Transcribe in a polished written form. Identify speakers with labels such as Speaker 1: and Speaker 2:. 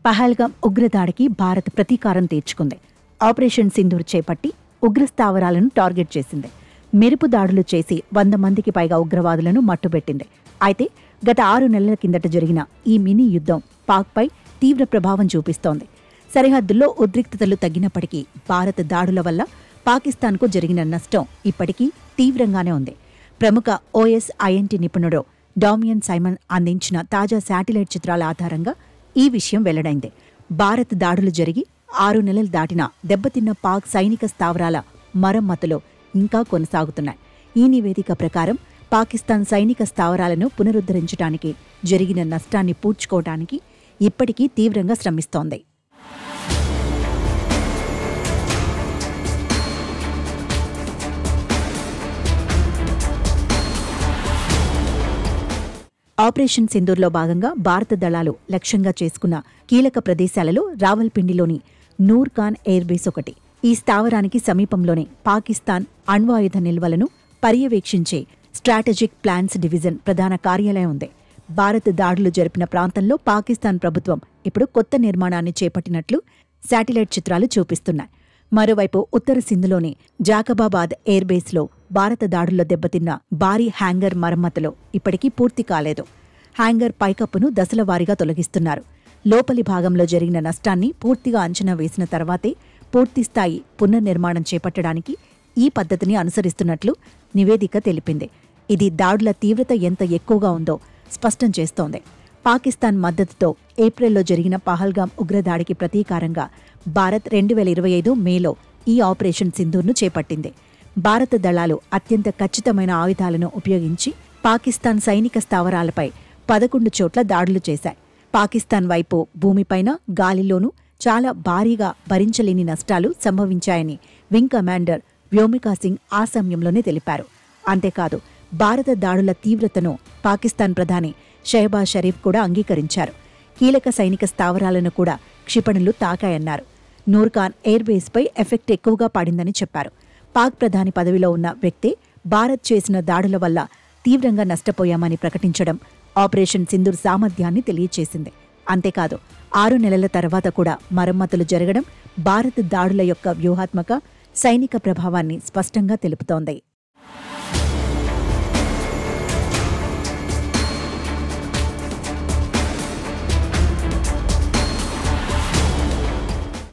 Speaker 1: పహల్గామ్ ఉగ్రదాడికి భారత్ ప్రతీకారం తీర్చుకుంది. ఆపరేషన్ సింధూర్ చేపట్టి ఉగ్రస్థావరాలను టార్గెట్ చేసింది. మెరుపు దాడులు చేసి 100 మందికి పైగా ఉగ్రవాదులను మట్టుబెట్టింది. అయితే గత 6 నెలల కిందట జరిగిన ఈ మినీ యుద్ధం పాక్పై తీవ్ర ప్రభావం చూపిస్తోంది. సరిహద్దుల్లో ఉద్రిక్తతలు తగ్గినప్పటికీ భారత్ దాడుల వల్ల పాకిస్తాన్కు జరిగిన నష్టం ఇప్పటికీ తీవ్రంగానే ఉంది. ప్రముఖ OSINT నిపుణుడు డామియన్ సైమన్ అందించిన తాజా శాటిలైట్ చిత్రాల ఆధారంగా ఈ విషయం వెల్లడైంది. భారత్ దాడులు జరిగి 6 నెలలు దాటినా దెబ్బతిన్న పాక్ సైనిక స్థావరాల మరమ్మతులు ఇంకా కొనసాగుతున్నాయి. ఈ నివేదిక ప్రకారం పాకిస్తాన్ సైనిక స్థావరాలను పునరుద్ధరించడానికి జరిగిన నష్టాన్ని పూడ్చుకోవడానికి ఇప్పటికీ తీవ్రంగా శ్రమిస్తోంది. ఆపరేషన్ సింధూర్లో భాగంగా భారత దళాలు లక్ష్యంగా చేసుకున్న కీలక ప్రదేశాలలో రావల్పిండిలోని నూర్ ఖాన్ ఎయిర్ బేస్ ఒకటి. ఈ స్థావరానికి సమీపంలోనే పాకిస్తాన్ అణ్వాయుధ నిల్వలను పర్యవేక్షించే స్ట్రాటజిక్ ప్లాన్స్ డివిజన్ ప్రధాన కార్యాలయం ఉంది. భారత్ దాడులు జరిపిన ప్రాంతంలో పాకిస్తాన్ ప్రభుత్వం ఇప్పుడు కొత్త నిర్మాణాన్ని చేపట్టినట్లు శాటిలైట్ చిత్రాలు చూపిస్తున్నాయి. మరోవైపు ఉత్తర సింధులోని జాకబాబాద్ ఎయిర్ బేస్లో భారత దాడుల్లో దెబ్బతిన్న భారీ హ్యాంగర్ మరమ్మతులు ఇప్పటికీ పూర్తి కాలేదు. హ్యాంగర్ పైకప్పును దశలవారీగా తొలగిస్తున్నారు. లోపలి భాగంలో జరిగిన నష్టాన్ని పూర్తిగా అంచనా వేసిన తర్వాతే పూర్తిస్థాయి పునర్నిర్మాణం చేపట్టడానికి ఈ పద్ధతిని అనుసరిస్తున్నట్లు నివేదిక తెలిపింది. ఇది దాడుల తీవ్రత ఎంత ఎక్కువగా ఉందో స్పష్టం చేస్తోంది. పాకిస్తాన్ మద్దతుతో ఏప్రిల్లో జరిగిన పహల్గామ్ ఉగ్రదాడికి ప్రతీకారంగా భారత్ 2025 మేలో ఈ ఆపరేషన్ సింధూర్ను చేపట్టింది. భారత దళాలు అత్యంత ఖచ్చితమైన ఆయుధాలను ఉపయోగించి పాకిస్తాన్ సైనిక స్థావరాలపై 11 చోట్ల దాడులు చేశాయి. పాకిస్తాన్ వైపు భూమిపైన, గాలిలోనూ చాలా భారీగా భరించలేని నష్టాలు సంభవించాయని వింగ్ కమాండర్ వ్యోమికా సింగ్ ఆ సమయంలోనే తెలిపారు. అంతేకాదు, భారత దాడుల తీవ్రతను పాకిస్తాన్ ప్రధాని షెహబాజ్ షరీఫ్ కూడా అంగీకరించారు. కీలక సైనిక స్థావరాలను కూడా క్షిపణులు తాకాయన్నారు. నూర్ ఖాన్ ఎయిర్ బేస్పై ఎఫెక్ట్ ఎక్కువగా పడిందని చెప్పారు. పాక్ ప్రధాని పదవిలో ఉన్న వ్యక్తే భారత్ చేసిన దాడుల వల్ల తీవ్రంగా నష్టపోయామని ప్రకటించడం ఆపరేషన్ సింధూర్ సామర్థ్యాన్ని తెలియచేసింది. అంతేకాదు, 6 నెలల తర్వాత కూడా మరమ్మతులు జరగడం భారత్ దాడుల యొక్క వ్యూహాత్మక, సైనిక ప్రభావాన్ని స్పష్టంగా తెలుపుతోంది.